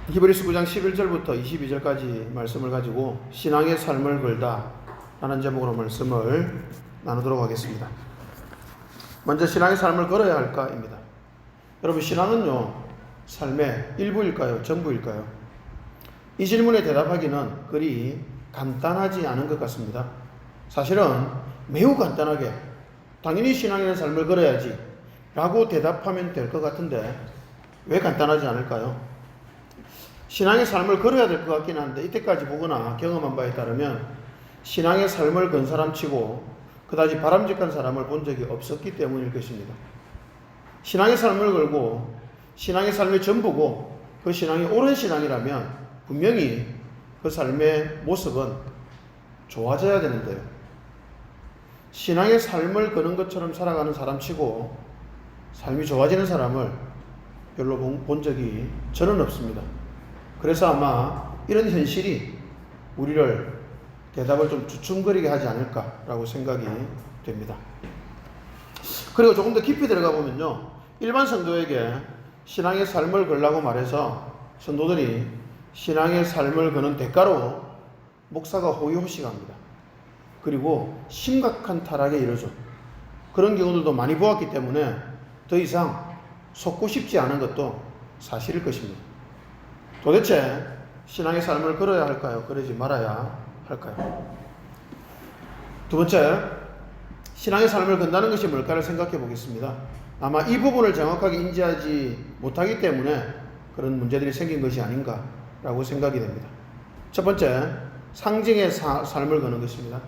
히브리서 9장 11절부터 22절까지 말씀을 가지고 신앙의 삶을 걸다 라는 제목으로 말씀을 나누도록 하겠습니다. 먼저 신앙의 삶을 걸어야 할까입니다. 여러분, 신앙은요, 삶의 일부일까요? 전부일까요? 이 질문에 대답하기는 그리 간단하지 않은 것 같습니다. 사실은 매우 간단하게 당연히 신앙의 삶을 걸어야지 라고 대답하면 될 것 같은데 왜 간단하지 않을까요? 신앙의 삶을 걸어야 될 것 같긴 한데 이때까지 보거나 경험한 바에 따르면 신앙의 삶을 건 사람치고 그다지 바람직한 사람을 본 적이 없었기 때문일 것입니다. 신앙의 삶을 걸고 신앙의 삶의 전부고 그 신앙이 옳은 신앙이라면 분명히 그 삶의 모습은 좋아져야 되는데요. 신앙의 삶을 거는 것처럼 살아가는 사람치고 삶이 좋아지는 사람을 별로 본 적이 저는 없습니다. 그래서 아마 이런 현실이 우리를 대답을 좀 주춤거리게 하지 않을까라고 생각이 됩니다. 그리고 조금 더 깊이 들어가 보면요, 일반 성도에게 신앙의 삶을 걸라고 말해서 성도들이 신앙의 삶을 거는 대가로 목사가 호의호식합니다. 그리고 심각한 타락에 이르죠. 그런 경우들도 많이 보았기 때문에 더 이상 속고 싶지 않은 것도 사실일 것입니다. 도대체 신앙의 삶을 걸어야 할까요? 그러지 말아야 할까요? 두 번째, 신앙의 삶을 건다는 것이 뭘까를 생각해 보겠습니다. 아마 이 부분을 정확하게 인지하지 못하기 때문에 그런 문제들이 생긴 것이 아닌가라고 생각이 됩니다. 첫 번째, 상징의 삶을 거는 것입니다.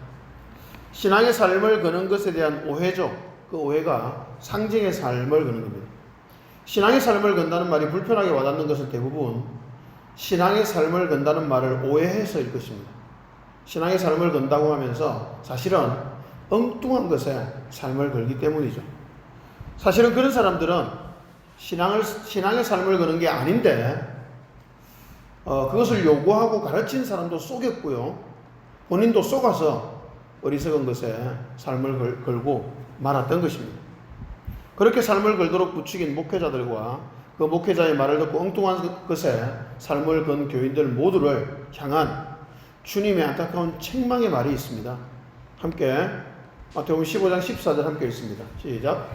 신앙의 삶을 거는 것에 대한 오해죠. 그 오해가 상징의 삶을 거는 겁니다. 신앙의 삶을 건다는 말이 불편하게 와닿는 것은 대부분 신앙의 삶을 건다는 말을 오해해서일 것입니다. 신앙의 삶을 건다고 하면서 사실은 엉뚱한 것에 삶을 걸기 때문이죠. 사실은 그런 사람들은 신앙의 삶을 거는 게 아닌데 그것을 요구하고 가르친 사람도 속였고요, 본인도 속아서 어리석은 것에 삶을 걸고 말았던 것입니다. 그렇게 삶을 걸도록 부추긴 목회자들과 그 목회자의 말을 듣고 엉뚱한 것에 삶을 건 교인들 모두를 향한 주님의 안타까운 책망의 말이 있습니다. 함께 마태복음 15장 14절 함께 읽습니다. 시작.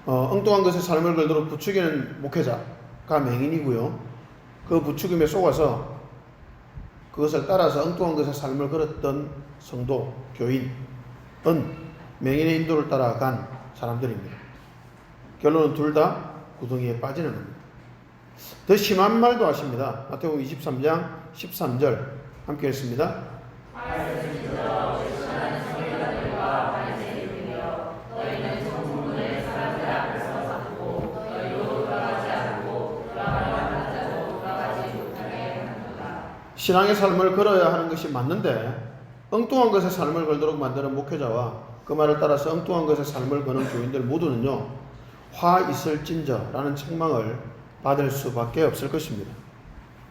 엉뚱한 것에 삶을 걸도록 부추기는 목회자가 맹인이고요, 그 부추김에 속아서 그것을 따라서 엉뚱한 것에 삶을 걸었던 성도, 교인은 맹인의 인도를 따라간 사람들입니다. 결론은 둘 다 구덩이에 빠지는 겁니다. 더 심한 말도 하십니다. 마태복음 23장 13절 함께 읽습니다. 신앙의 삶을 걸어야 하는 것이 맞는데 엉뚱한 것에 삶을 걸도록 만드는 목회자와 그 말을 따라서 엉뚱한 것에 삶을 거는 교인들 모두는요, 화 있을진저 라는 책망을 받을 수밖에 없을 것입니다.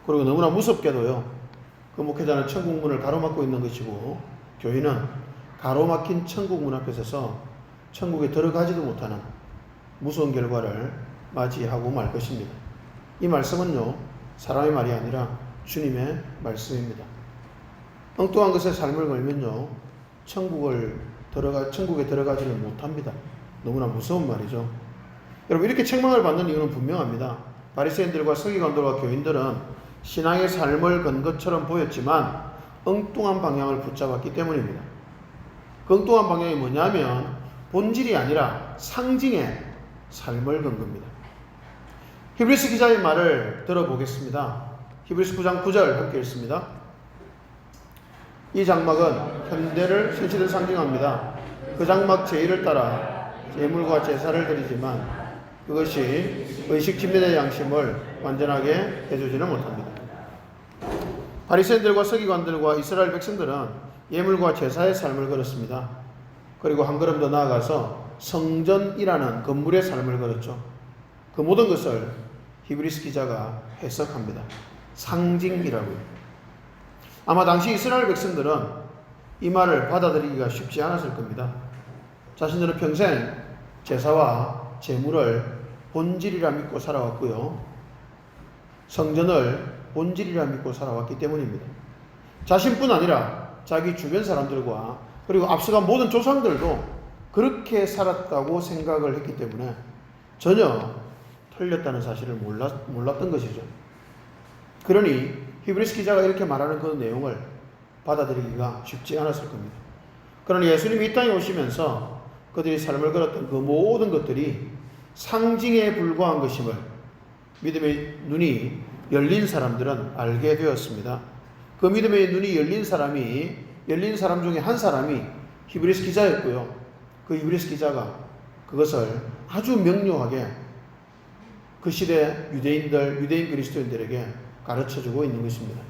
그리고 너무나 무섭게도요, 그 목회자는 천국 문을 가로막고 있는 것이고 교인은 가로막힌 천국 문 앞에 서서 천국에 들어가지도 못하는 무서운 결과를 맞이하고 말 것입니다. 이 말씀은요, 사람의 말이 아니라 주님의 말씀입니다. 엉뚱한 것에 삶을 걸면요, 천국에 들어가지는 못합니다. 너무나 무서운 말이죠. 여러분, 이렇게 책망을 받는 이유는 분명합니다. 바리새인들과 서기관들과 교인들은 신앙의 삶을 건 것처럼 보였지만 엉뚱한 방향을 붙잡았기 때문입니다. 그 엉뚱한 방향이 뭐냐면 본질이 아니라 상징의 삶을 건 겁니다. 히브리서 기자의 말을 들어보겠습니다. 히브리서 9장 9절 함께 읽습니다. 이 장막은 현대를 현실을 상징합니다. 그 장막 제1을 따라 예물과 제사를 드리지만 그것이 의식 진미의 양심을 완전하게 해주지는 못합니다. 바리새인들과 서기관들과 이스라엘 백성들은 예물과 제사의 삶을 걸었습니다. 그리고 한 걸음 더 나아가서 성전이라는 건물의 삶을 걸었죠. 그 모든 것을 히브리서 기자가 해석합니다. 상징이라고요. 아마 당시 이스라엘 백성들은 이 말을 받아들이기가 쉽지 않았을 겁니다. 자신들은 평생 제사와 제물을 본질이라 믿고 살아왔고요. 성전을 본질이라 믿고 살아왔기 때문입니다. 자신뿐 아니라 자기 주변 사람들과 그리고 앞서간 모든 조상들도 그렇게 살았다고 생각을 했기 때문에 전혀 틀렸다는 사실을 몰랐던 것이죠. 그러니 히브리서 기자가 이렇게 말하는 그 내용을 받아들이기가 쉽지 않았을 겁니다. 그러나 예수님이 이 땅에 오시면서 그들이 삶을 걸었던 그 모든 것들이 상징에 불과한 것임을 믿음의 눈이 열린 사람들은 알게 되었습니다. 그 믿음의 눈이 열린 사람 중에 한 사람이 히브리서 기자였고요. 그 히브리서 기자가 그것을 아주 명료하게 그 시대 유대인 그리스도인들에게 가르쳐주고 있는 것입니다.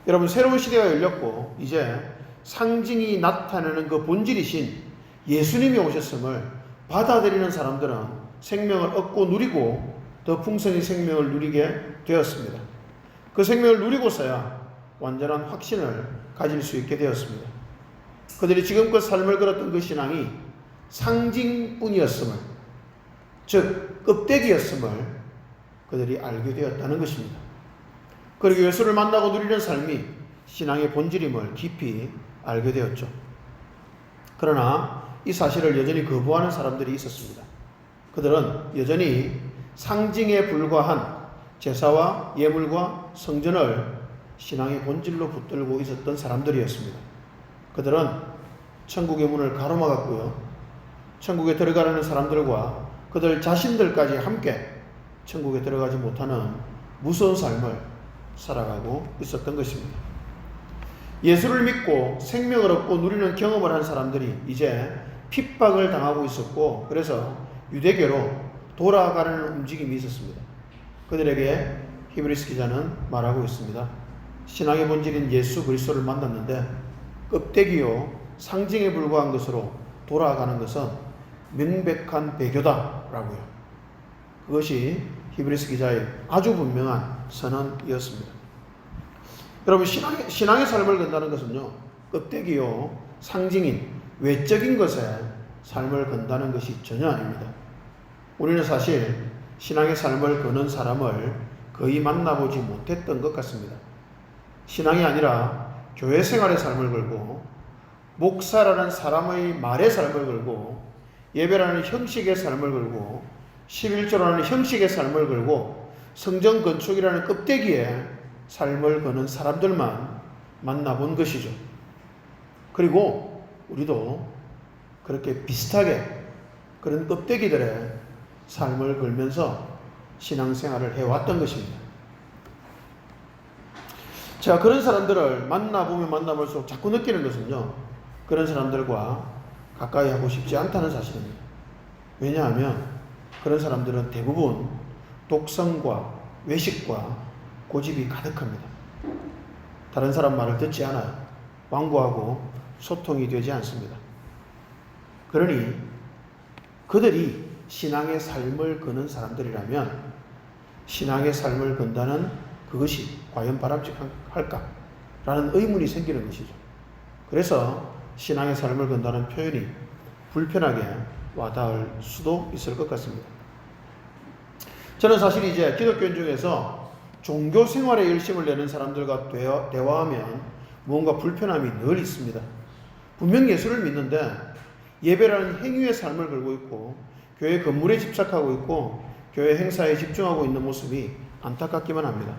여러분, 새로운 시대가 열렸고 이제 상징이 나타내는 그 본질이신 예수님이 오셨음을 받아들이는 사람들은 생명을 얻고 누리고 더 풍성히 생명을 누리게 되었습니다. 그 생명을 누리고서야 완전한 확신을 가질 수 있게 되었습니다. 그들이 지금껏 삶을 걸었던 그 신앙이 상징뿐이었음을, 즉 껍데기였음을 그들이 알게 되었다는 것입니다. 그리고 예수를 만나고 누리는 삶이 신앙의 본질임을 깊이 알게 되었죠. 그러나 이 사실을 여전히 거부하는 사람들이 있었습니다. 그들은 여전히 상징에 불과한 제사와 예물과 성전을 신앙의 본질로 붙들고 있었던 사람들이었습니다. 그들은 천국의 문을 가로막았고요. 천국에 들어가려는 사람들과 그들 자신들까지 함께 천국에 들어가지 못하는 무서운 삶을 살아가고 있었던 것입니다. 예수를 믿고 생명을 얻고 누리는 경험을 한 사람들이 이제 핍박을 당하고 있었고, 그래서 유대교로 돌아가려는 움직임이 있었습니다. 그들에게 히브리서 기자는 말하고 있습니다. 신앙의 본질인 예수 그리스도를 만났는데 껍데기요 상징에 불과한 것으로 돌아가는 것은 명백한 배교다라고요. 그것이 히브리서 기자의 아주 분명한 선언이었습니다. 여러분, 신앙의 삶을 건다는 것은요, 껍데기요 상징인 외적인 것에 삶을 건다는 것이 전혀 아닙니다. 우리는 사실 신앙의 삶을 거는 사람을 거의 만나보지 못했던 것 같습니다. 신앙이 아니라 교회 생활의 삶을 걸고, 목사라는 사람의 말의 삶을 걸고, 예배라는 형식의 삶을 걸고, 11조라는 형식의 삶을 걸고, 성전 건축이라는 껍데기에 삶을 거는 사람들만 만나본 것이죠. 그리고 우리도 그렇게 비슷하게 그런 껍데기들의 삶을 걸면서 신앙생활을 해왔던 것입니다. 제가 그런 사람들을 만나보면 만나볼수록 자꾸 느끼는 것은요, 그런 사람들과 가까이 하고 싶지 않다는 사실입니다. 왜냐하면 그런 사람들은 대부분 독성과 외식과 고집이 가득합니다. 다른 사람 말을 듣지 않아요. 완고하고 소통이 되지 않습니다. 그러니 그들이 신앙의 삶을 거는 사람들이라면 신앙의 삶을 건다는 그것이 과연 바람직할까라는 의문이 생기는 것이죠. 그래서 신앙의 삶을 건다는 표현이 불편하게 와닿을 수도 있을 것 같습니다. 저는 사실 이제 기독교인 중에서 종교 생활에 열심을 내는 사람들과 대화하면 무언가 불편함이 늘 있습니다. 분명 예수를 믿는데 예배라는 행위의 삶을 걸고 있고, 교회 건물에 집착하고 있고, 교회 행사에 집중하고 있는 모습이 안타깝기만 합니다.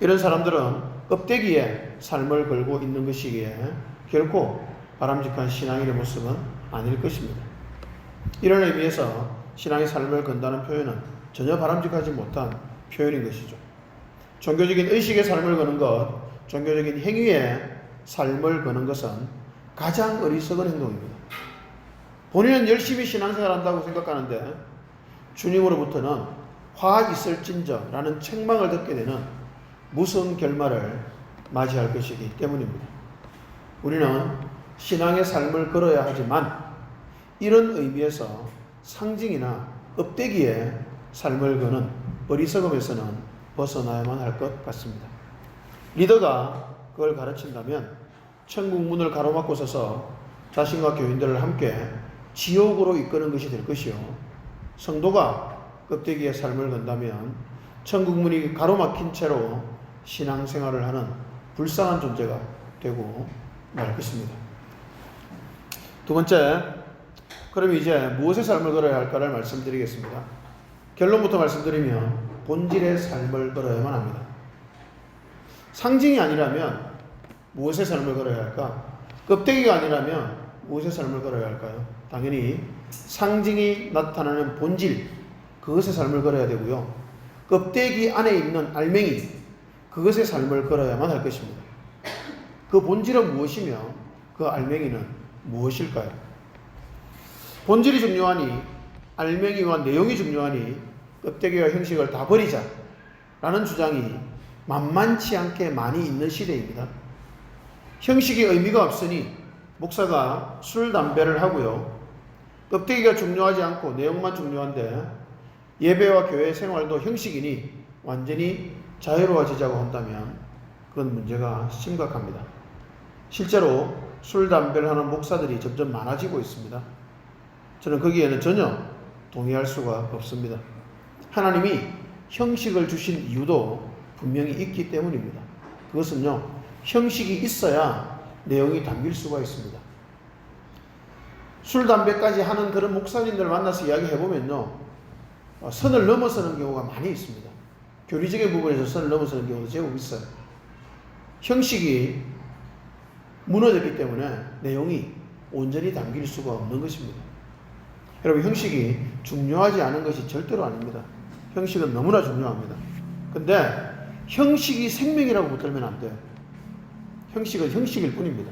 이런 사람들은 껍데기에 삶을 걸고 있는 것이기에 결코 바람직한 신앙인의 모습은 아닐 것입니다. 이런 의미에서 신앙의 삶을 건다는 표현은 전혀 바람직하지 못한 표현인 것이죠. 종교적인 의식의 삶을 거는 것, 종교적인 행위의 삶을 거는 것은 가장 어리석은 행동입니다. 본인은 열심히 신앙생활 한다고 생각하는데 주님으로부터는 화 있을진저 라는 책망을 듣게 되는 무서운 결말을 맞이할 것이기 때문입니다. 우리는 신앙의 삶을 걸어야 하지만 이런 의미에서 상징이나 껍데기에 삶을 거는 어리석음에서는 벗어나야만 할 것 같습니다. 리더가 그걸 가르친다면 천국 문을 가로막고 서서 자신과 교인들을 함께 지옥으로 이끄는 것이 될 것이요, 성도가 껍데기의 삶을 건다면 천국 문이 가로막힌 채로 신앙생활을 하는 불쌍한 존재가 되고 말 것입니다. 두 번째, 그럼 이제 무엇의 삶을 걸어야 할까를 말씀드리겠습니다. 결론부터 말씀드리면 본질의 삶을 걸어야만 합니다. 상징이 아니라면 무엇의 삶을 걸어야 할까? 껍데기가 아니라면 무엇의 삶을 걸어야 할까요? 당연히 상징이 나타나는 본질, 그것의 삶을 걸어야 되고요, 껍데기 안에 있는 알맹이, 그것의 삶을 걸어야만 할 것입니다. 그 본질은 무엇이며 그 알맹이는 무엇일까요? 본질이 중요하니, 알맹이와 내용이 중요하니 껍데기와 형식을 다 버리자 라는 주장이 만만치 않게 많이 있는 시대입니다. 형식이 의미가 없으니 목사가 술, 담배를 하고요, 껍데기가 중요하지 않고 내용만 중요한데 예배와 교회 생활도 형식이니 완전히 자유로워지자고 한다면 그건 문제가 심각합니다. 실제로 술, 담배를 하는 목사들이 점점 많아지고 있습니다. 저는 거기에는 전혀 동의할 수가 없습니다. 하나님이 형식을 주신 이유도 분명히 있기 때문입니다. 그것은요, 형식이 있어야 내용이 담길 수가 있습니다. 술, 담배까지 하는 그런 목사님들 만나서 이야기해보면요, 선을 넘어서는 경우가 많이 있습니다. 교리적인 부분에서 선을 넘어서는 경우도 제법 있어요. 형식이 무너졌기 때문에 내용이 온전히 담길 수가 없는 것입니다. 여러분, 형식이 중요하지 않은 것이 절대로 아닙니다. 형식은 너무나 중요합니다. 근데 형식이 생명이라고 붙들면 안 돼요. 형식은 형식일 뿐입니다.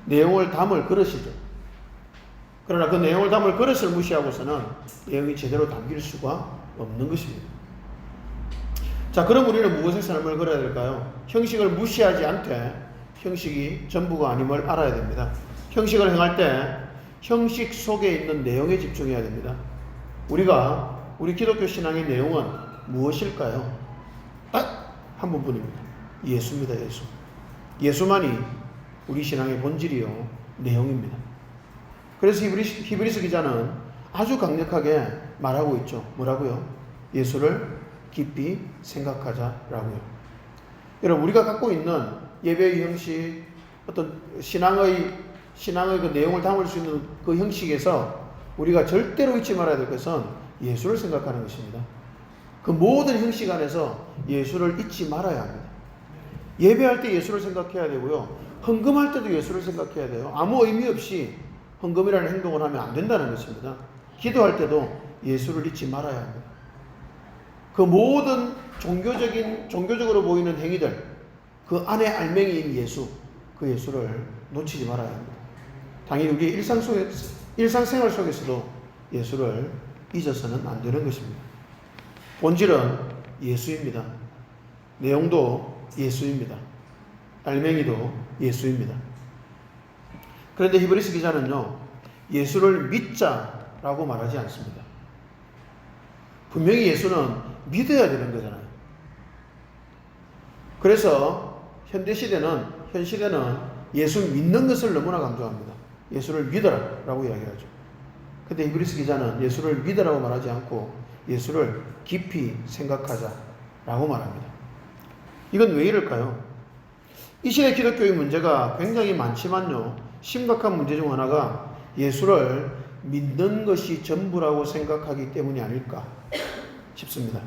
내용을 담을 그릇이죠. 그러나 그 내용을 담을 그릇을 무시하고서는 내용이 제대로 담길 수가 없는 것입니다. 자, 그럼 우리는 무엇의 삶을 걸어야 될까요? 형식을 무시하지 않되 형식이 전부가 아님을 알아야 됩니다. 형식을 행할 때 형식 속에 있는 내용에 집중해야 됩니다. 우리 기독교 신앙의 내용은 무엇일까요? 딱 한 번뿐입니다. 예수입니다. 예수. 예수만이 우리 신앙의 본질이요, 내용입니다. 그래서 히브리서 기자는 아주 강력하게 말하고 있죠. 뭐라고요? 예수를 깊이 생각하자라고요. 여러분, 우리가 갖고 있는 예배의 형식, 어떤 신앙의 그 내용을 담을 수 있는 그 형식에서 우리가 절대로 잊지 말아야 될 것은 예수를 생각하는 것입니다. 그 모든 형식 안에서 예수를 잊지 말아야 합니다. 예배할 때 예수를 생각해야 되고요, 헌금할 때도 예수를 생각해야 돼요. 아무 의미 없이 헌금이라는 행동을 하면 안 된다는 것입니다. 기도할 때도 예수를 잊지 말아야 합니다. 그 모든 종교적으로 보이는 행위들, 그 안에 알맹이인 예수, 그 예수를 놓치지 말아야 합니다. 당연히 우리 일상생활 속에서도 예수를 잊어서는 안 되는 것입니다. 본질은 예수입니다. 내용도 예수입니다. 알맹이도 예수입니다. 그런데 히브리서 기자는요, 예수를 믿자라고 말하지 않습니다. 분명히 예수는 믿어야 되는 거잖아요. 그래서 현 시대는 예수 믿는 것을 너무나 강조합니다. 예수를 믿어라라고 이야기하죠. 근데 히브리서 기자는 예수를 믿으라고 말하지 않고 예수를 깊이 생각하자라고 말합니다. 이건 왜 이럴까요? 이 시대 기독교의 문제가 굉장히 많지만요, 심각한 문제 중 하나가 예수를 믿는 것이 전부라고 생각하기 때문이 아닐까 싶습니다.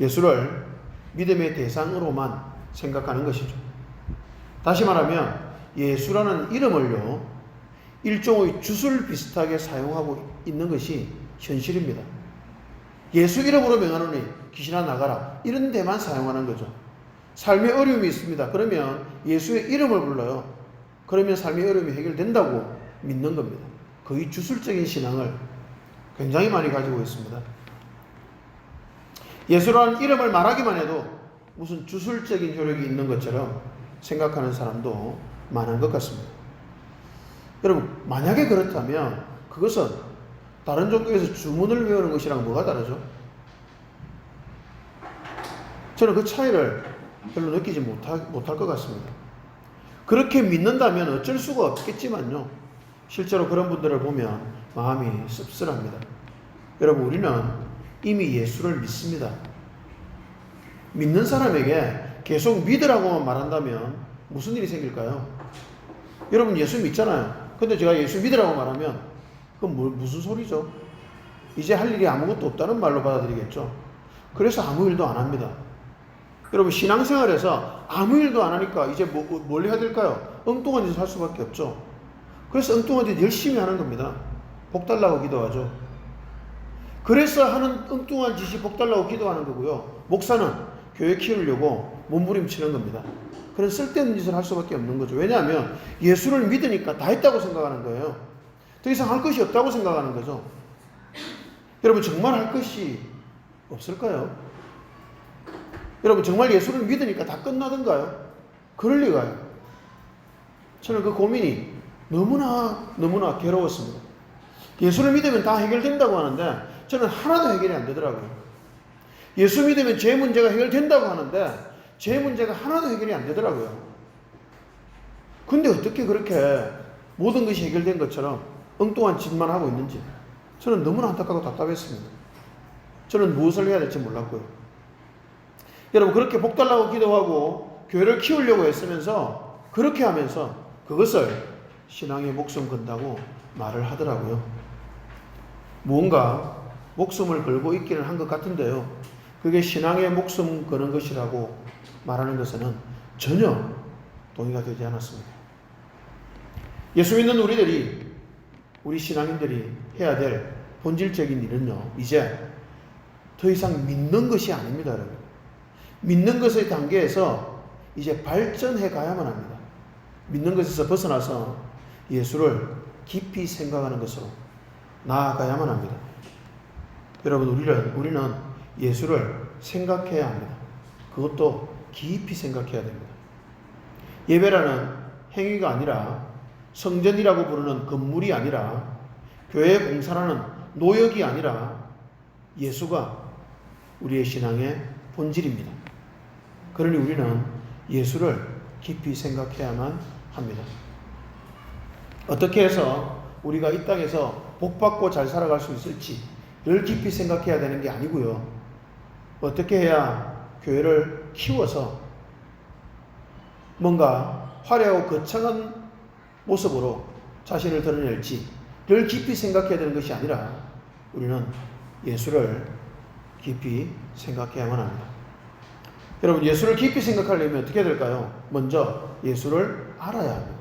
예수를 믿음의 대상으로만 생각하는 것이죠. 다시 말하면 예수라는 이름을요, 일종의 주술 비슷하게 사용하고 있는 것이 현실입니다. 예수 이름으로 명하노니 귀신아 나가라, 이런 데만 사용하는 거죠. 삶의 어려움이 있습니다. 그러면 예수의 이름을 불러요. 그러면 삶의 어려움이 해결된다고 믿는 겁니다. 거의 주술적인 신앙을 굉장히 많이 가지고 있습니다. 예수라는 이름을 말하기만 해도 무슨 주술적인 효력이 있는 것처럼 생각하는 사람도 많은 것 같습니다. 여러분, 만약에 그렇다면 그것은 다른 종교에서 주문을 외우는 것이랑 뭐가 다르죠? 저는 그 차이를 별로 느끼지 못할 것 같습니다. 그렇게 믿는다면 어쩔 수가 없겠지만요. 실제로 그런 분들을 보면 마음이 씁쓸합니다. 여러분, 우리는 이미 예수를 믿습니다. 믿는 사람에게 계속 믿으라고만 말한다면 무슨 일이 생길까요? 여러분, 예수 믿잖아요. 근데 제가 예수 믿으라고 말하면 그건 무슨 소리죠? 이제 할 일이 아무것도 없다는 말로 받아들이겠죠. 그래서 아무 일도 안 합니다. 여러분, 신앙생활에서 아무 일도 안 하니까 이제 뭘 해야 될까요? 엉뚱한 짓을 할 수밖에 없죠. 그래서 엉뚱한 짓 열심히 하는 겁니다. 복 달라고 기도하죠. 그래서 하는 엉뚱한 짓이 복 달라고 기도하는 거고요. 목사는 교회 키우려고 몸부림치는 겁니다. 그런 쓸데없는 짓을 할 수밖에 없는 거죠. 왜냐하면 예수를 믿으니까 다 했다고 생각하는 거예요. 더 이상 할 것이 없다고 생각하는 거죠. 여러분, 정말 할 것이 없을까요? 여러분, 정말 예수를 믿으니까 다 끝나던가요? 그럴 리가요. 저는 그 고민이 너무나 괴로웠습니다. 예수를 믿으면 다 해결된다고 하는데 저는 하나도 해결이 안 되더라고요. 예수 믿으면 제 문제가 해결된다고 하는데 제 문제가 하나도 해결이 안 되더라고요. 근데 어떻게 그렇게 모든 것이 해결된 것처럼 엉뚱한 짓만 하고 있는지 저는 너무나 안타깝고 답답했습니다. 저는 무엇을 해야 될지 몰랐고요. 여러분, 그렇게 복 달라고 기도하고 교회를 키우려고 애쓰면서 그렇게 하면서 그것을 신앙의 목숨 건다고 말을 하더라고요. 무언가 목숨을 걸고 있기는 한 것 같은데요. 그게 신앙의 목숨 거는 것이라고 말하는 것에는 전혀 동의가 되지 않았습니다. 예수 믿는 우리 신앙인들이 해야 될 본질적인 일은요, 이제 더 이상 믿는 것이 아닙니다, 여러분. 믿는 것의 단계에서 이제 발전해 가야만 합니다. 믿는 것에서 벗어나서 예수를 깊이 생각하는 것으로 나아가야만 합니다. 여러분, 우리는 예수를 생각해야 합니다. 그것도 깊이 생각해야 됩니다. 예배라는 행위가 아니라, 성전이라고 부르는 건물이 아니라, 교회 봉사라는 노역이 아니라 예수가 우리의 신앙의 본질입니다. 그러니 우리는 예수를 깊이 생각해야만 합니다. 어떻게 해서 우리가 이 땅에서 복받고 잘 살아갈 수 있을지를 깊이 생각해야 되는 게 아니고요. 어떻게 해야 교회를 키워서 뭔가 화려하고 거창한 모습으로 자신을 드러낼지를 깊이 생각해야 되는 것이 아니라 우리는 예수를 깊이 생각해야만 합니다. 여러분, 예수를 깊이 생각하려면 어떻게 해야 될까요? 먼저 예수를 알아야 합니다.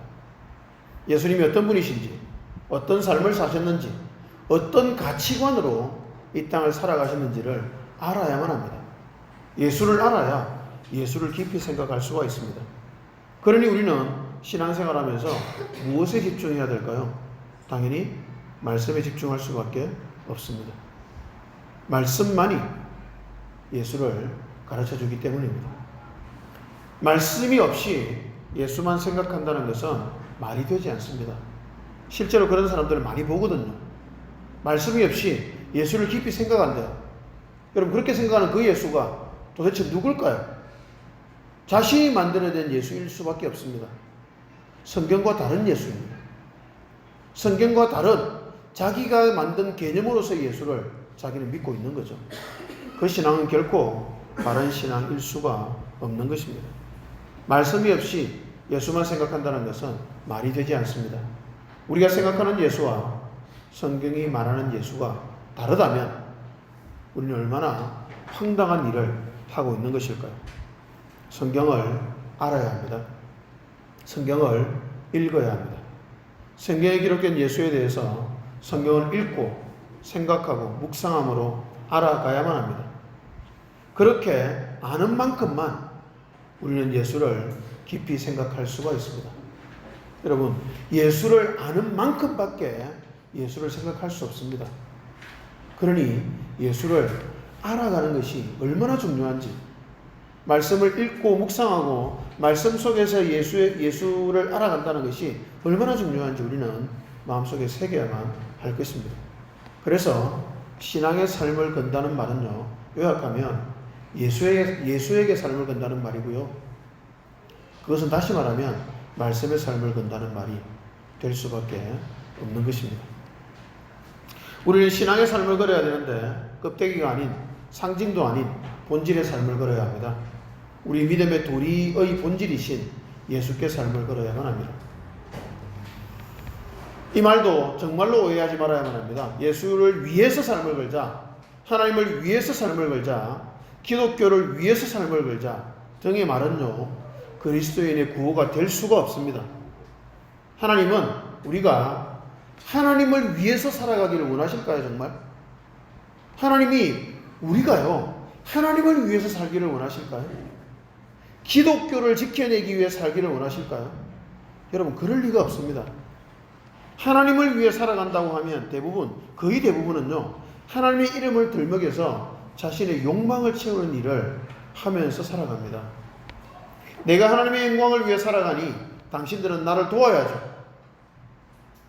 예수님이 어떤 분이신지, 어떤 삶을 사셨는지, 어떤 가치관으로 이 땅을 살아가셨는지를 알아야만 합니다. 예수를 알아야 예수를 깊이 생각할 수가 있습니다. 그러니 우리는 신앙생활하면서 무엇에 집중해야 될까요? 당연히 말씀에 집중할 수밖에 없습니다. 말씀만이 예수를 가르쳐주기 때문입니다. 말씀이 없이 예수만 생각한다는 것은 말이 되지 않습니다. 실제로 그런 사람들을 많이 보거든요. 말씀이 없이 예수를 깊이 생각한대요. 여러분, 그렇게 생각하는 그 예수가 도대체 누굴까요? 자신이 만들어낸 예수일 수밖에 없습니다. 성경과 다른 예수입니다. 성경과 다른 자기가 만든 개념으로서의 예수를 자기는 믿고 있는 거죠. 그 신앙은 결코 바른 신앙일 수가 없는 것입니다. 말씀이 없이 예수만 생각한다는 것은 말이 되지 않습니다. 우리가 생각하는 예수와 성경이 말하는 예수가 다르다면 우리는 얼마나 황당한 일을 하고 있는 것일까요? 성경을 알아야 합니다. 성경을 읽어야 합니다. 성경에 기록된 예수에 대해서 성경을 읽고 생각하고 묵상함으로 알아가야만 합니다. 그렇게 아는 만큼만 우리는 예수를 깊이 생각할 수가 있습니다. 여러분, 예수를 아는 만큼밖에 예수를 생각할 수 없습니다. 그러니 예수를 알아가는 것이 얼마나 중요한지, 말씀을 읽고 묵상하고 말씀 속에서 예수를 알아간다는 것이 얼마나 중요한지 우리는 마음속에 새겨야만 할 것입니다. 그래서 신앙의 삶을 건다는 말은요, 요약하면 예수에게 삶을 건다는 말이고요. 그것은 다시 말하면 말씀의 삶을 건다는 말이 될 수밖에 없는 것입니다. 우리는 신앙의 삶을 걸어야 되는데 껍데기가 아닌, 상징도 아닌 본질의 삶을 걸어야 합니다. 우리 믿음의 도리의 본질이신 예수께 삶을 걸어야만 합니다. 이 말도 정말로 오해하지 말아야만 합니다. 예수를 위해서 삶을 걸자, 하나님을 위해서 삶을 걸자, 기독교를 위해서 삶을 걸자 등의 말은요, 그리스도인의 구호가 될 수가 없습니다. 하나님은 우리가 하나님을 위해서 살아가기를 원하실까요, 정말? 하나님이 우리가요, 하나님을 위해서 살기를 원하실까요? 기독교를 지켜내기 위해 살기를 원하실까요? 여러분, 그럴 리가 없습니다. 하나님을 위해 살아간다고 하면 거의 대부분은요, 하나님의 이름을 들먹여서 자신의 욕망을 채우는 일을 하면서 살아갑니다. 내가 하나님의 영광을 위해 살아가니 당신들은 나를 도와야죠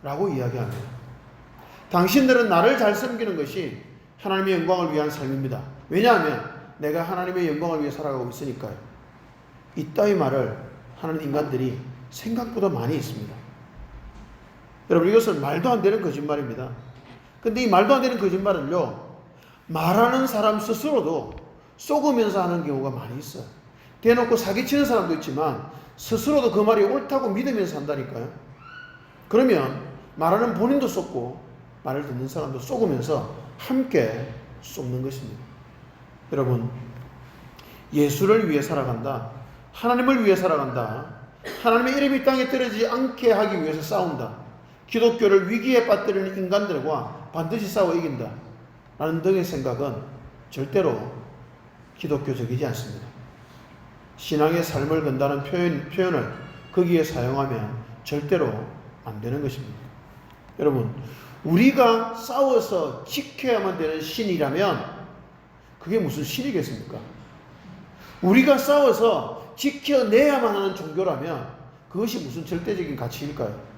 라고 이야기합니다. 당신들은 나를 잘 섬기는 것이 하나님의 영광을 위한 삶입니다. 왜냐하면 내가 하나님의 영광을 위해 살아가고 있으니까요. 이따위 말을 하는 인간들이 생각보다 많이 있습니다. 여러분, 이것은 말도 안 되는 거짓말입니다. 근데 이 말도 안 되는 거짓말을요, 말하는 사람 스스로도 속으면서 하는 경우가 많이 있어요. 대놓고 사기치는 사람도 있지만 스스로도 그 말이 옳다고 믿으면서 한다니까요. 그러면 말하는 본인도 속고 말을 듣는 사람도 속으면서 함께 속는 것입니다. 여러분, 예수를 위해 살아간다, 하나님을 위해 살아간다, 하나님의 이름이 땅에 떨어지지 않게 하기 위해서 싸운다, 기독교를 위기에 빠뜨리는 인간들과 반드시 싸워 이긴다 라는 등의 생각은 절대로 기독교적이지 않습니다. 신앙의 삶을 건다는 표현을 거기에 사용하면 절대로 안 되는 것입니다. 여러분, 우리가 싸워서 지켜야만 되는 신이라면 그게 무슨 신이겠습니까? 우리가 싸워서 지켜내야만 하는 종교라면 그것이 무슨 절대적인 가치일까요?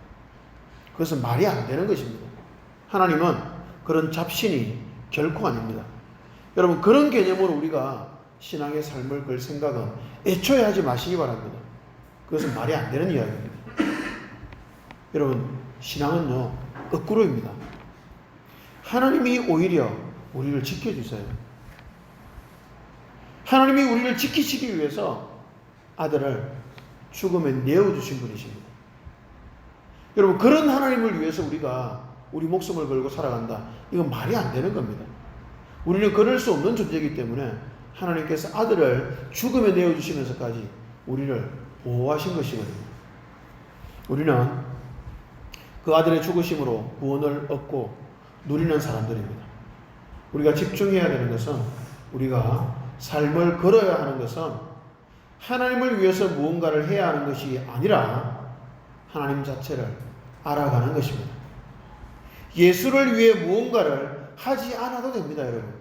그것은 말이 안 되는 것입니다. 하나님은 그런 잡신이 결코 아닙니다. 여러분, 그런 개념으로 우리가 신앙의 삶을 걸 생각은 애초에 하지 마시기 바랍니다. 그것은 말이 안 되는 이야기입니다. 여러분, 신앙은요, 거꾸로입니다. 하나님이 오히려 우리를 지켜주세요. 하나님이 우리를 지키시기 위해서 아들을 죽음에 내어주신 분이십니다. 여러분, 그런 하나님을 위해서 우리가 우리 목숨을 걸고 살아간다, 이건 말이 안 되는 겁니다. 우리는 그럴 수 없는 존재이기 때문에 하나님께서 아들을 죽음에 내어주시면서까지 우리를 보호하신 것이거든요. 우리는 그 아들의 죽으심으로 구원을 얻고 누리는 사람들입니다. 우리가 집중해야 되는 것은, 우리가 삶을 걸어야 하는 것은 하나님을 위해서 무언가를 해야 하는 것이 아니라 하나님 자체를 알아가는 것입니다. 예수를 위해 무언가를 하지 않아도 됩니다, 여러분.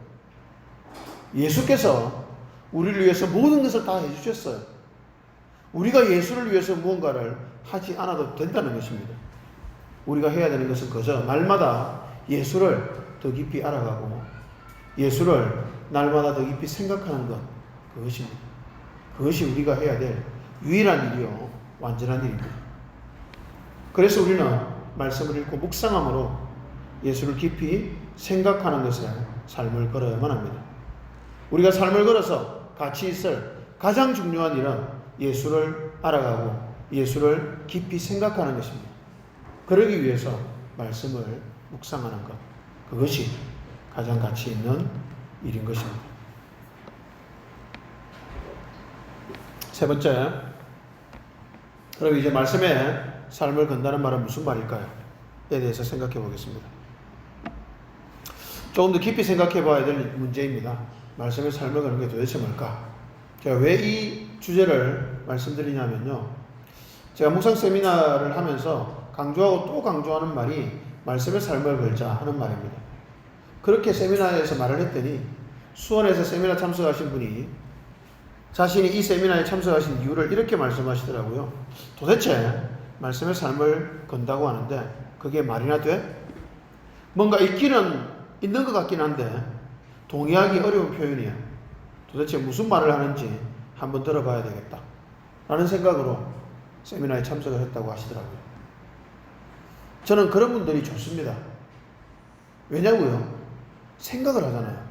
예수께서 우리를 위해서 모든 것을 다 해주셨어요. 우리가 예수를 위해서 무언가를 하지 않아도 된다는 것입니다. 우리가 해야 되는 것은 그저 날마다 예수를 더 깊이 알아가고 예수를 날마다 더 깊이 생각하는 것, 그것입니다. 그것이 우리가 해야 될 유일한 일이요, 완전한 일입니다. 그래서 우리는 말씀을 읽고 묵상함으로 예수를 깊이 생각하는 것에 삶을 걸어야만 합니다. 우리가 삶을 걸어서 같이 있을 가장 중요한 일은 예수를 알아가고 예수를 깊이 생각하는 것입니다. 그러기 위해서 말씀을 묵상하는 것, 그것이 가장 가치 있는 일인 것입니다. 세 번째, 그럼 이제 말씀에 삶을 건다는 말은 무슨 말일까요? 에 대해서 생각해 보겠습니다. 조금 더 깊이 생각해 봐야 될 문제입니다. 말씀의 삶을 거는 게 도대체 뭘까? 제가 왜 이 주제를 말씀드리냐면요, 제가 묵상 세미나를 하면서 강조하고 또 강조하는 말이 말씀의 삶을 걸자 하는 말입니다. 그렇게 세미나에서 말을 했더니 수원에서 세미나 참석하신 분이 자신이 이 세미나에 참석하신 이유를 이렇게 말씀하시더라고요. 도대체 말씀의 삶을 건다고 하는데 그게 말이나 돼? 뭔가 있기는 있는 것 같긴 한데 동의하기 어려운 표현이야. 도대체 무슨 말을 하는지 한번 들어봐야 되겠다 라는 생각으로 세미나에 참석을 했다고 하시더라고요. 저는 그런 분들이 좋습니다. 왜냐고요? 생각을 하잖아요.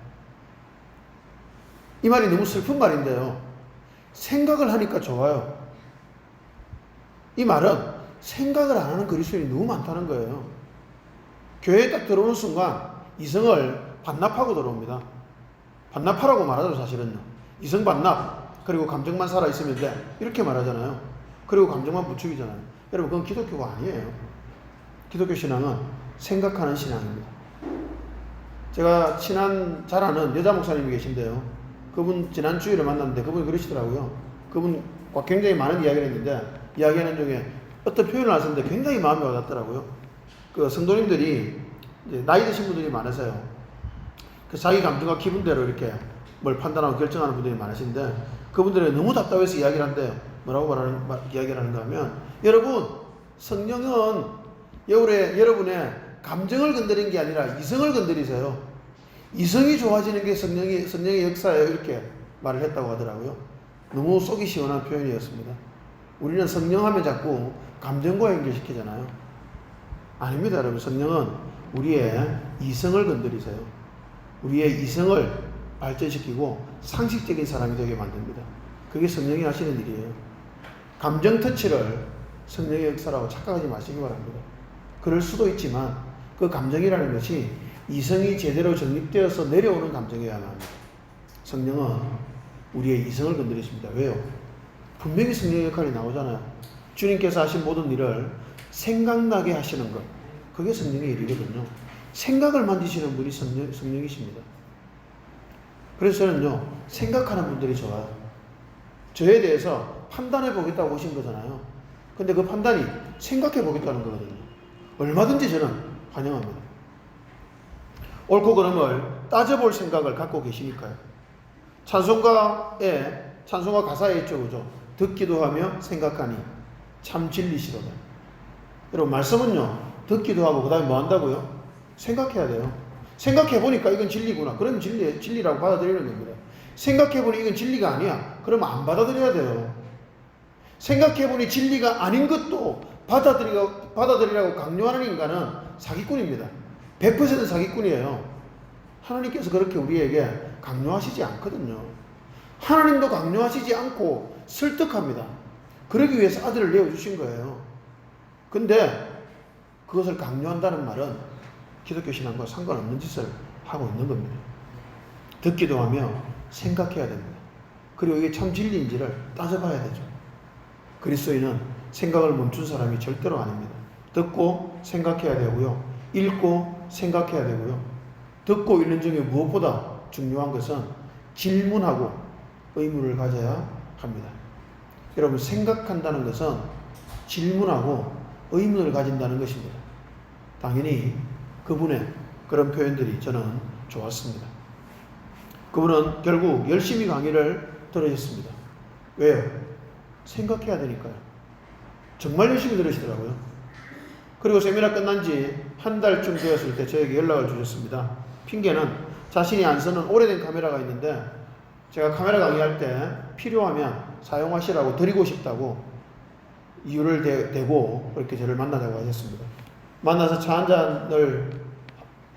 이 말이 너무 슬픈 말인데요. 생각을 하니까 좋아요. 이 말은 생각을 안 하는 그리스도인이 너무 많다는 거예요. 교회에 딱 들어오는 순간 이성을 반납하고 들어옵니다. 반납하라고 말하죠, 사실은요. 이성 반납, 그리고 감정만 살아있으면 돼. 이렇게 말하잖아요. 그리고 감정만 부추기잖아요. 여러분, 그건 기독교가 아니에요. 기독교 신앙은 생각하는 신앙입니다. 제가 친한, 잘 아는 여자 목사님이 계신데요. 그분 지난 주일에 만났는데 그분이 그러시더라고요. 그분과 굉장히 많은 이야기를 했는데, 이야기하는 중에 어떤 표현을 하셨는데 굉장히 마음에 와닿더라고요. 그 성도님들이 이제 나이 드신 분들이 많으세요. 그 자기 감정과 기분대로 이렇게 뭘 판단하고 결정하는 분들이 많으신데, 그분들이 너무 답답해서 이야기를 한대요. 뭐라고 이야기를 하는가 하면, 여러분, 성령은 여러분의 감정을 건드린 게 아니라 이성을 건드리세요. 이성이 좋아지는 게 성령의 역사예요. 이렇게 말을 했다고 하더라고요. 너무 속이 시원한 표현이었습니다. 우리는 성령 하면 자꾸 감정과 연결시키잖아요. 아닙니다, 여러분. 성령은 우리의 이성을 건드리세요. 우리의 이성을 발전시키고 상식적인 사람이 되게 만듭니다. 그게 성령이 하시는 일이에요. 감정 터치를 성령의 역사라고 착각하지 마시기 바랍니다. 그럴 수도 있지만 그 감정이라는 것이 이성이 제대로 정립되어서 내려오는 감정이어야만 합니다. 성령은 우리의 이성을 건드리십니다. 왜요? 분명히 성령의 역할이 나오잖아요. 주님께서 하신 모든 일을 생각나게 하시는 것, 그게 성령의 일이거든요. 생각을 만지시는 분이 성령이십니다. 그래서 저는요, 생각하는 분들이 좋아요. 저에 대해서 판단해 보겠다고 오신 거잖아요. 근데 그 판단이 생각해 보겠다는 거거든요. 얼마든지 저는 환영합니다. 옳고 그름을 따져볼 생각을 갖고 계시니까요. 찬송가 가사에 있죠, 그죠? 듣기도 하며 생각하니 참 진리시로다. 여러분, 말씀은요, 듣기도 하고 그 다음에 뭐 한다고요? 생각해야 돼요. 생각해보니까 이건 진리구나. 그러면 진리라고 받아들이는 겁니다. 생각해보니 이건 진리가 아니야. 그러면 안 받아들여야 돼요. 생각해보니 진리가 아닌 것도 받아들이라고 강요하는 인간은 사기꾼입니다. 100% 사기꾼이에요. 하나님께서 그렇게 우리에게 강요하시지 않거든요. 하나님도 강요하시지 않고 설득합니다. 그러기 위해서 아들을 내어주신 거예요. 근데 그것을 강요한다는 말은 기독교 신앙과 상관없는 짓을 하고 있는 겁니다. 듣기도 하며 생각해야 됩니다. 그리고 이게 참 진리인지를 따져봐야 되죠. 그리스도인은 생각을 멈춘 사람이 절대로 아닙니다. 듣고 생각해야 되고요. 읽고 생각해야 되고요. 듣고 읽는 중에 무엇보다 중요한 것은 질문하고 의문을 가져야 합니다. 여러분, 생각한다는 것은 질문하고 의문을 가진다는 것입니다. 당연히 그분의 그런 표현들이 저는 좋았습니다. 그분은 결국 열심히 강의를 들으셨습니다. 왜요? 생각해야 되니까요. 정말 열심히 들으시더라고요. 그리고 세미나 끝난 지 한 달쯤 되었을 때 저에게 연락을 주셨습니다. 핑계는 자신이 안 쓰는 오래된 카메라가 있는데 제가 카메라 강의할 때 필요하면 사용하시라고 드리고 싶다고 이유를 대고 그렇게 저를 만나자고 하셨습니다. 만나서 차 한잔을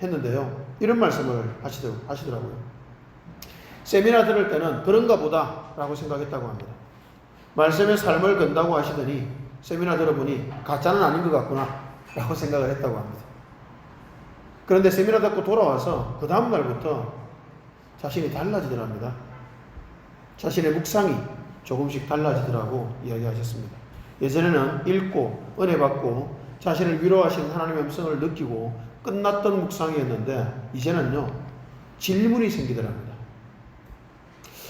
했는데요. 이런 말씀을 하시더라고요. 세미나 들을 때는 그런가 보다 라고 생각했다고 합니다. 말씀의 삶을 건다고 하시더니 세미나 들어보니 가짜는 아닌 것 같구나 라고 생각을 했다고 합니다. 그런데 세미나 듣고 돌아와서 그 다음 날부터 자신이 달라지더랍니다. 자신의 묵상이 조금씩 달라지더라고 이야기하셨습니다. 예전에는 읽고 은혜 받고 자신을 위로하신 하나님의 음성을 느끼고 끝났던 묵상이었는데 이제는요, 질문이 생기더랍니다.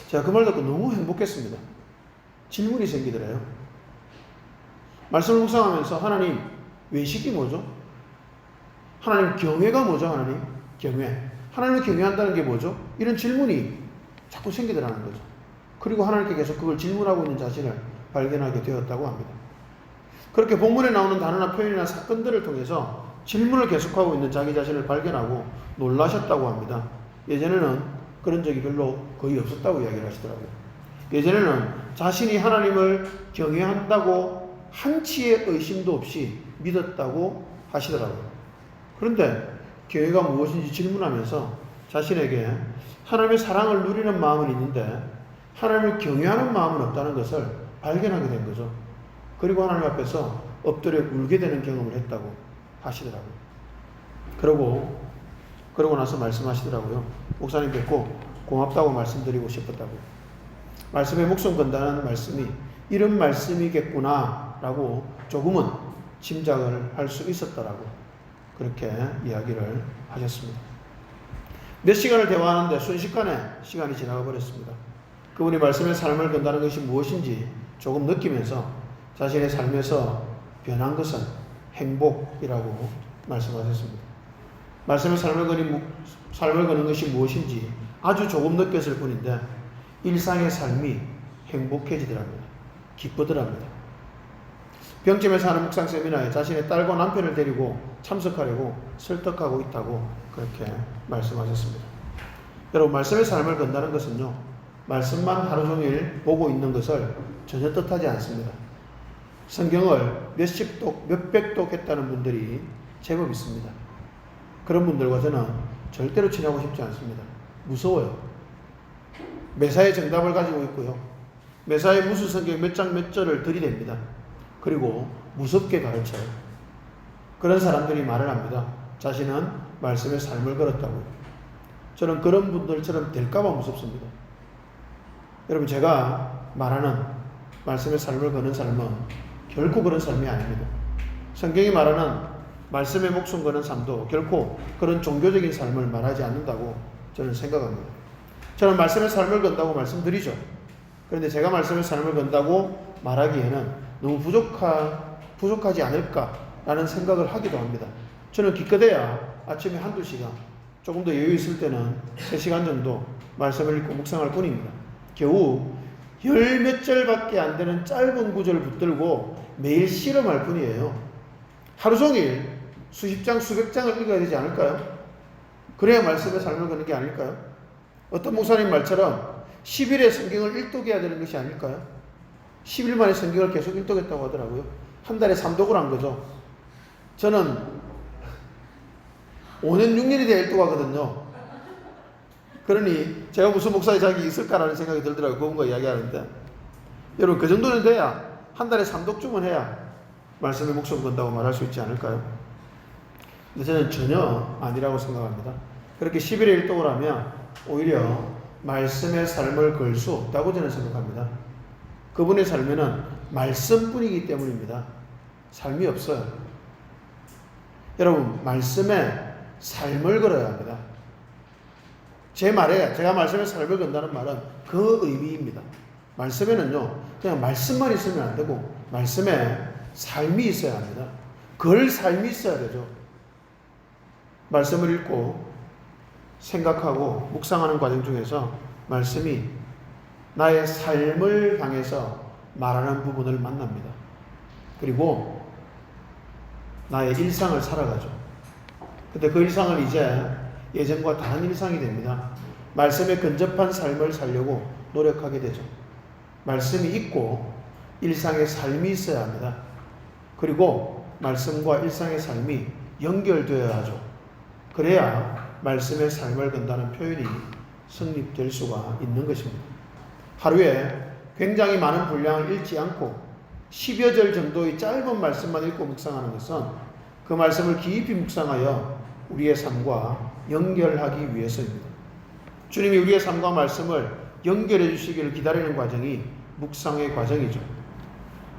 제가 그 말 듣고 너무 행복했습니다. 질문이 생기더래요. 말씀을 묵상하면서 하나님 외식이 뭐죠? 하나님 경외가 뭐죠? 하나님 경외. 하나님을 경외한다는 게 뭐죠? 이런 질문이 자꾸 생기더라는 거죠. 그리고 하나님께 계속 그걸 질문하고 있는 자신을 발견하게 되었다고 합니다. 그렇게 본문에 나오는 단어나 표현이나 사건들을 통해서 질문을 계속하고 있는 자기 자신을 발견하고 놀라셨다고 합니다. 예전에는 그런 적이 별로 거의 없었다고 이야기를 하시더라고요. 예전에는 자신이 하나님을 경외한다고 한치의 의심도 없이 믿었다고 하시더라고요. 그런데 교회가 무엇인지 질문하면서 자신에게 하나님의 사랑을 누리는 마음은 있는데 하나님을 경외하는 마음은 없다는 것을 발견하게 된 거죠. 그리고 하나님 앞에서 엎드려 울게 되는 경험을 했다고 하시더라고요. 그러고 나서 말씀하시더라고요. 목사님 뵙고 고맙다고 말씀드리고 싶었다고. 말씀에 목숨 건다는 말씀이 이런 말씀이겠구나 라고 조금은 짐작을 할 수 있었더라고. 그렇게 이야기를 하셨습니다. 몇 시간을 대화하는데 순식간에 시간이 지나가 버렸습니다. 그분이 말씀의 삶을 건다는 것이 무엇인지 조금 느끼면서 자신의 삶에서 변한 것은 행복이라고 말씀하셨습니다. 말씀의 삶을 거는 것이 무엇인지 아주 조금 느꼈을 뿐인데 일상의 삶이 행복해지더랍니다. 기쁘더랍니다. 병점에서 하는 묵상 세미나에 자신의 딸과 남편을 데리고 참석하려고 설득하고 있다고 그렇게 말씀하셨습니다. 여러분, 말씀의 삶을 건다는 것은요, 말씀만 하루 종일 보고 있는 것을 전혀 뜻하지 않습니다. 성경을 몇십 독, 몇백 독 했다는 분들이 제법 있습니다. 그런 분들과 저는 절대로 친하고 싶지 않습니다. 무서워요. 매사에 정답을 가지고 있고요. 매사에 무슨 성경 몇 장 몇 절을 들이댑니다. 그리고 무섭게 가르쳐요. 그런 사람들이 말을 합니다. 자신은 말씀의 삶을 걸었다고요. 저는 그런 분들처럼 될까봐 무섭습니다. 여러분, 제가 말하는 말씀의 삶을 거는 삶은 결코 그런 삶이 아닙니다. 성경이 말하는 말씀의 목숨 거는 삶도 결코 그런 종교적인 삶을 말하지 않는다고 저는 생각합니다. 저는 말씀의 삶을 건다고 말씀드리죠. 그런데 제가 말씀의 삶을 건다고 말하기에는 너무 부족하지 않을까라는 생각을 하기도 합니다. 저는 기껏해야 아침에 한두 시간, 조금 더 여유 있을 때는 3시간 정도 말씀을 읽고 묵상할 뿐입니다. 겨우 열 몇 절밖에 안 되는 짧은 구절을 붙들고 매일 실험할 뿐이에요. 하루 종일 수십 장, 수백 장을 읽어야 되지 않을까요? 그래야 말씀의 삶을 거는 게 아닐까요? 어떤 목사님 말처럼 10일에 성경을 일독해야 되는 것이 아닐까요? 10일 만에 성경을 계속 일독했다고 하더라고요. 한 달에 3독을 한 거죠. 저는 5년, 6년이 돼야 일독하거든요. 그러니 제가 무슨 목사의 자격이 있을까라는 생각이 들더라고요. 그분과 이야기하는데. 여러분, 그 정도는 돼야 한 달에 3독쯤은 해야 말씀의 목숨 건다고 말할 수 있지 않을까요? 근데 저는 전혀 아니라고 생각합니다. 그렇게 10일에 일독을 하면 오히려 말씀의 삶을 걸 수 없다고 저는 생각합니다. 그분의 삶에는 말씀뿐이기 때문입니다. 삶이 없어요. 여러분, 말씀에 삶을 걸어야 합니다. 제가 말씀에 삶을 건다는 말은 그 의미입니다. 말씀에는요, 그냥 말씀만 있으면 안 되고 말씀에 삶이 있어야 합니다. 그 삶이 있어야 되죠. 말씀을 읽고 생각하고 묵상하는 과정 중에서 말씀이 나의 삶을 향해서 말하는 부분을 만납니다. 그리고 나의 일상을 살아가죠. 근데 그 일상을 이제 예전과 다른 일상이 됩니다. 말씀에 근접한 삶을 살려고 노력하게 되죠. 말씀이 있고 일상의 삶이 있어야 합니다. 그리고 말씀과 일상의 삶이 연결되어야 하죠. 그래야 말씀의 삶을 건다는 표현이 성립될 수가 있는 것입니다. 하루에 굉장히 많은 분량을 읽지 않고 10여 절 정도의 짧은 말씀만 읽고 묵상하는 것은 그 말씀을 깊이 묵상하여 우리의 삶과 연결하기 위해서입니다. 주님이 우리의 삶과 말씀을 연결해 주시기를 기다리는 과정이 묵상의 과정이죠.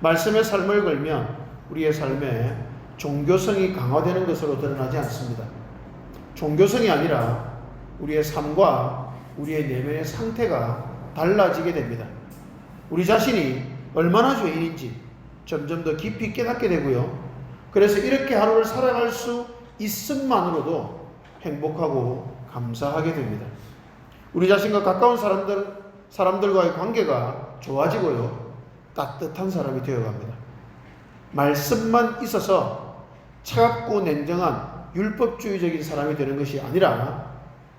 말씀의 삶을 걸면 우리의 삶에 종교성이 강화되는 것으로 드러나지 않습니다. 종교성이 아니라 우리의 삶과 우리의 내면의 상태가 달라지게 됩니다. 우리 자신이 얼마나 죄인인지 점점 더 깊이 깨닫게 되고요. 그래서 이렇게 하루를 살아갈 수 있음만으로도 행복하고 감사하게 됩니다. 우리 자신과 가까운 사람들과의 관계가 좋아지고요. 따뜻한 사람이 되어갑니다. 말씀만 있어서 차갑고 냉정한 율법주의적인 사람이 되는 것이 아니라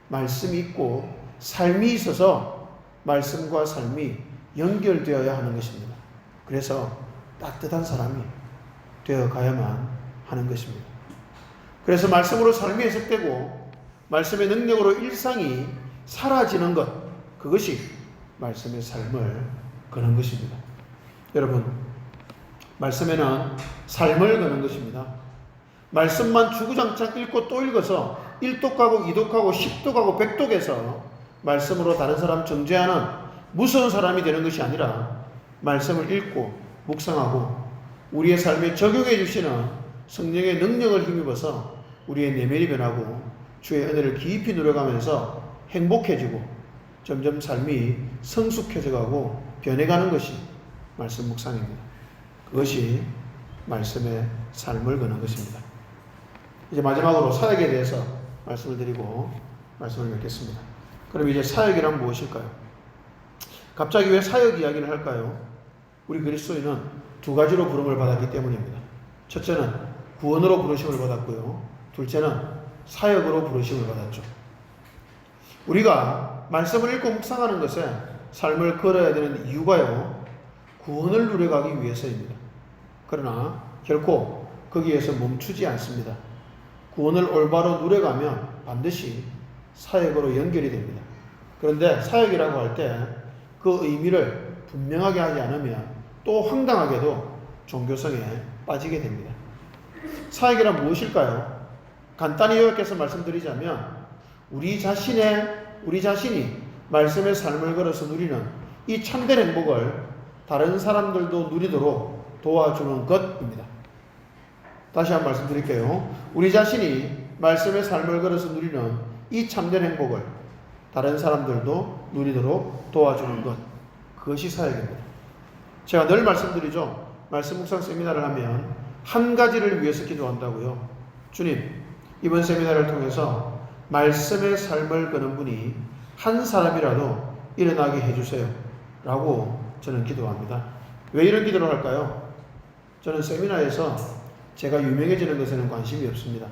말씀이 있고 삶이 있어서 말씀과 삶이 연결되어야 하는 것입니다. 그래서 따뜻한 사람이 되어 가야만 하는 것입니다. 그래서 말씀으로 삶이 해석되고 말씀의 능력으로 일상이 사라지는 것, 그것이 말씀의 삶을 거는 것입니다. 여러분, 말씀에는 삶을 거는 것입니다. 말씀만 주구장창 읽고 또 읽어서 1독하고 2독하고 10독하고 100독에서 말씀으로 다른 사람 정죄하는 무서운 사람이 되는 것이 아니라 말씀을 읽고 묵상하고 우리의 삶에 적용해 주시는 성령의 능력을 힘입어서 우리의 내면이 변하고 주의 은혜를 깊이 누려가면서 행복해지고 점점 삶이 성숙해져가고 변해가는 것이 말씀 묵상입니다. 그것이 말씀의 삶을 거는 것입니다. 이제 마지막으로 사역에 대해서 말씀을 드리고 말씀을 맺겠습니다. 그럼 이제 사역이란 무엇일까요? 갑자기 왜 사역 이야기를 할까요? 우리 그리스도인은 두 가지로 부름을 받았기 때문입니다. 첫째는 구원으로 부르심을 받았고요. 둘째는 사역으로 부르심을 받았죠. 우리가 말씀을 읽고 묵상하는 것에 삶을 걸어야 되는 이유가요, 구원을 누려가기 위해서입니다. 그러나 결코 거기에서 멈추지 않습니다. 구원을 올바로 누려가면 반드시 사역으로 연결이 됩니다. 그런데 사역이라고 할 때 그 의미를 분명하게 하지 않으면 또 황당하게도 종교성에 빠지게 됩니다. 사역이란 무엇일까요? 간단히 요약해서 말씀드리자면 우리 자신이 말씀의 삶을 걸어서 누리는 이 참된 행복을 다른 사람들도 누리도록 도와주는 것입니다. 다시 한번 말씀드릴게요. 우리 자신이 말씀의 삶을 걸어서 누리는 이 참된 행복을 다른 사람들도 누리도록 도와주는 것, 그것이 사역입니다. 제가 늘 말씀드리죠. 말씀 묵상 세미나를 하면 한 가지를 위해서 기도한다고요. 주님, 이번 세미나를 통해서 말씀의 삶을 거는 분이 한 사람이라도 일어나게 해주세요 라고 저는 기도합니다. 왜 이런 기도를 할까요? 저는 세미나에서 제가 유명해지는 것에는 관심이 없습니다.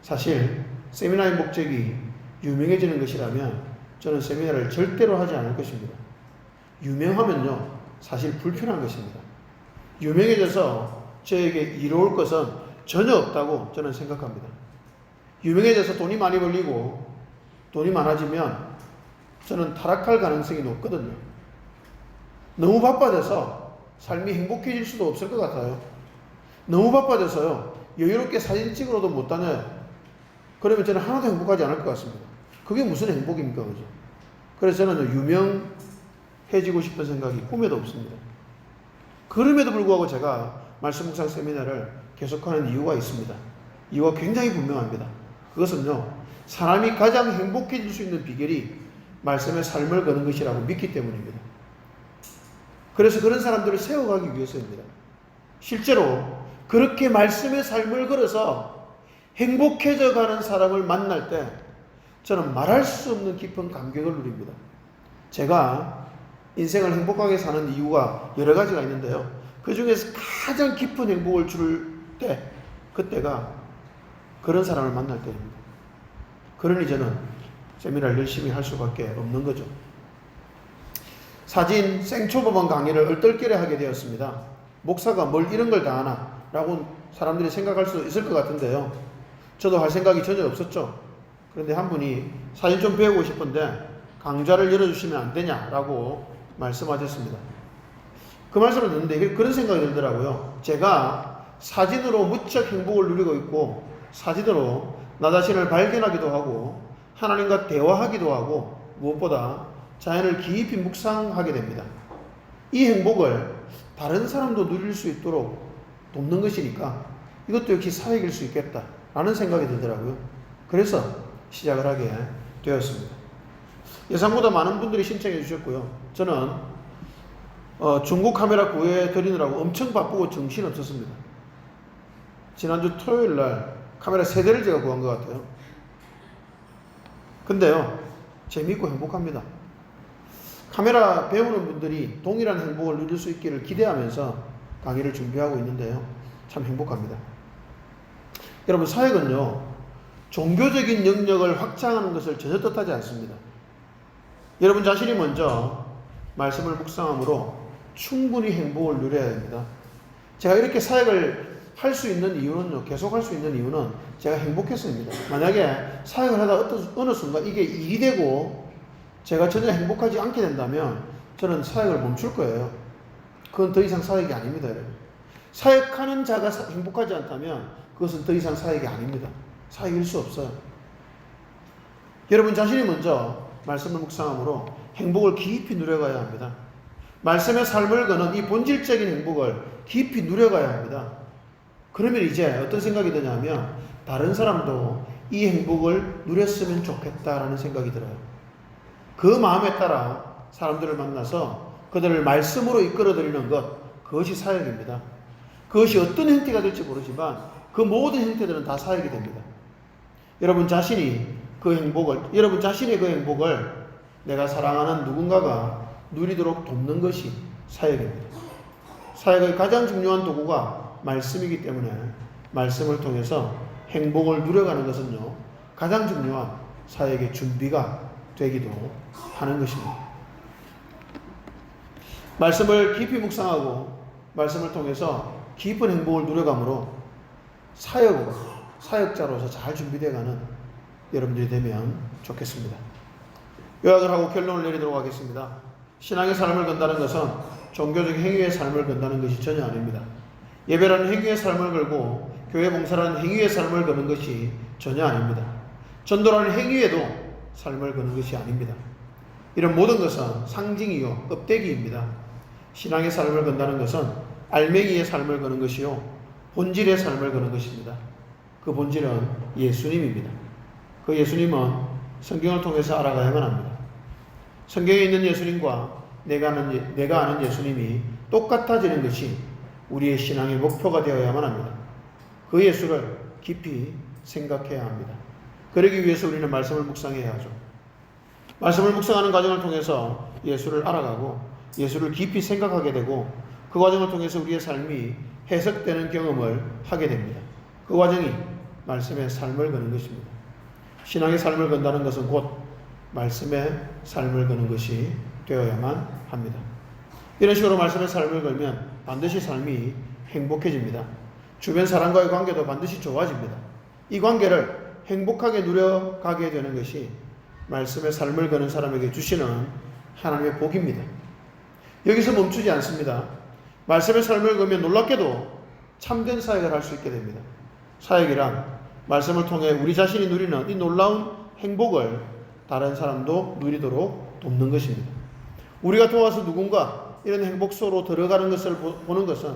사실 세미나의 목적이 유명해지는 것이라면 저는 세미나를 절대로 하지 않을 것입니다. 유명하면요, 사실 불편한 것입니다. 유명해져서 저에게 이로울 것은 전혀 없다고 저는 생각합니다. 유명해져서 돈이 많이 벌리고 돈이 많아지면 저는 타락할 가능성이 높거든요. 너무 바빠져서 삶이 행복해질 수도 없을 것 같아요. 너무 바빠져서요, 여유롭게 사진 찍으러도 못 다녀요. 그러면 저는 하나도 행복하지 않을 것 같습니다. 그게 무슨 행복입니까? 그죠? 그래서 저는 유명해지고 싶은 생각이 꿈에도 없습니다. 그럼에도 불구하고 제가 말씀 묵상 세미나를 계속하는 이유가 있습니다. 이유가 굉장히 분명합니다. 그것은요, 사람이 가장 행복해질 수 있는 비결이 말씀의 삶을 거는 것이라고 믿기 때문입니다. 그래서 그런 사람들을 세워가기 위해서입니다. 실제로 그렇게 말씀의 삶을 걸어서 행복해져 가는 사람을 만날 때 저는 말할 수 없는 깊은 감격을 누립니다. 제가 인생을 행복하게 사는 이유가 여러 가지가 있는데요. 그 중에서 가장 깊은 행복을 줄 때, 그때가 그런 사람을 만날 때입니다. 그러니 저는 세미나를 열심히 할 수밖에 없는 거죠. 사진 생초법원 강의를 얼떨결에 하게 되었습니다. 목사가 뭘 이런 걸 다 하나? 라고 사람들이 생각할 수 있을 것 같은데요. 저도 할 생각이 전혀 없었죠. 그런데 한 분이 사진 좀 배우고 싶은데 강좌를 열어주시면 안 되냐라고 말씀하셨습니다. 그 말씀을 듣는데 그런 생각이 들더라고요. 제가 사진으로 무척 행복을 누리고 있고 사진으로 나 자신을 발견하기도 하고 하나님과 대화하기도 하고 무엇보다 자연을 깊이 묵상하게 됩니다. 이 행복을 다른 사람도 누릴 수 있도록 돕는 것이니까 이것도 역시 사역일 수 있겠다라는 생각이 들더라고요. 그래서 시작을 하게 되었습니다. 예상보다 많은 분들이 신청해 주셨고요. 저는 중고 카메라 구해 드리느라고 엄청 바쁘고 정신 없었습니다. 지난주 토요일 날 카메라 3대를 제가 구한 것 같아요. 근데요, 재미있고 행복합니다. 카메라 배우는 분들이 동일한 행복을 누릴 수 있기를 기대하면서 강의를 준비하고 있는데요. 참 행복합니다. 여러분, 사역은요, 종교적인 영역을 확장하는 것을 전혀 뜻하지 않습니다. 여러분 자신이 먼저 말씀을 묵상함으로 충분히 행복을 누려야 됩니다. 제가 이렇게 사역을 할 수 있는 이유는요, 계속 할 수 있는 이유는 제가 행복해서입니다. 만약에 사역을 하다 어느 순간 이게 일이 되고 제가 전혀 행복하지 않게 된다면 저는 사역을 멈출 거예요. 그건 더 이상 사역이 아닙니다, 여러분. 사역하는 자가 행복하지 않다면 그것은 더 이상 사역이 아닙니다. 사역일 수 없어요. 여러분 자신이 먼저 말씀을 묵상함으로 행복을 깊이 누려가야 합니다. 말씀의 삶을 거는 이 본질적인 행복을 깊이 누려가야 합니다. 그러면 이제 어떤 생각이 드냐면 다른 사람도 이 행복을 누렸으면 좋겠다라는 생각이 들어요. 그 마음에 따라 사람들을 만나서 그들을 말씀으로 이끌어드리는 것, 그것이 사역입니다. 그것이 어떤 형태가 될지 모르지만 그 모든 형태들은 다 사역이 됩니다. 여러분 자신의 그 행복을 내가 사랑하는 누군가가 누리도록 돕는 것이 사역입니다. 사역의 가장 중요한 도구가 말씀이기 때문에 말씀을 통해서 행복을 누려가는 것은요, 가장 중요한 사역의 준비가 되기도 하는 것입니다. 말씀을 깊이 묵상하고 말씀을 통해서 깊은 행복을 누려감으로 사역자로서 잘 준비되어가는 여러분들이 되면 좋겠습니다. 요약을 하고 결론을 내리도록 하겠습니다. 신앙의 삶을 건다는 것은 종교적 행위의 삶을 건다는 것이 전혀 아닙니다. 예배라는 행위의 삶을 걸고 교회 봉사라는 행위의 삶을 거는 것이 전혀 아닙니다. 전도라는 행위에도 삶을 거는 것이 아닙니다. 이런 모든 것은 상징이요 껍데기입니다. 신앙의 삶을 건다는 것은 알맹이의 삶을 거는 것이요 본질의 삶을 거는 것입니다. 그 본질은 예수님입니다. 그 예수님은 성경을 통해서 알아가야만 합니다. 성경에 있는 예수님과 내가 아는 예수님이 똑같아지는 것이 우리의 신앙의 목표가 되어야만 합니다. 그 예수를 깊이 생각해야 합니다. 그러기 위해서 우리는 말씀을 묵상해야 하죠. 말씀을 묵상하는 과정을 통해서 예수를 알아가고 예수를 깊이 생각하게 되고 그 과정을 통해서 우리의 삶이 해석되는 경험을 하게 됩니다. 그 과정이 말씀의 삶을 거는 것입니다. 신앙의 삶을 건다는 것은 곧 말씀의 삶을 거는 것이 되어야만 합니다. 이런 식으로 말씀의 삶을 걸면 반드시 삶이 행복해집니다. 주변 사람과의 관계도 반드시 좋아집니다. 이 관계를 행복하게 누려가게 되는 것이 말씀의 삶을 거는 사람에게 주시는 하나님의 복입니다. 여기서 멈추지 않습니다. 말씀의 삶을 걸면 놀랍게도 참된 사역을 할 수 있게 됩니다. 사역이란 말씀을 통해 우리 자신이 누리는 이 놀라운 행복을 다른 사람도 누리도록 돕는 것입니다. 우리가 도와서 누군가 이런 행복 속으로 들어가는 것을 보는 것은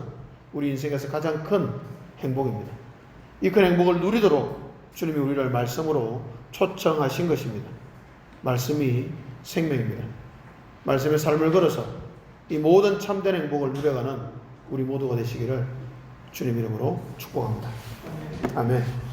우리 인생에서 가장 큰 행복입니다. 이 큰 행복을 누리도록 주님이 우리를 말씀으로 초청하신 것입니다. 말씀이 생명입니다. 말씀의 삶을 걸어서 이 모든 참된 행복을 누려가는 우리 모두가 되시기를 주님 이름으로 축복합니다. 아멘.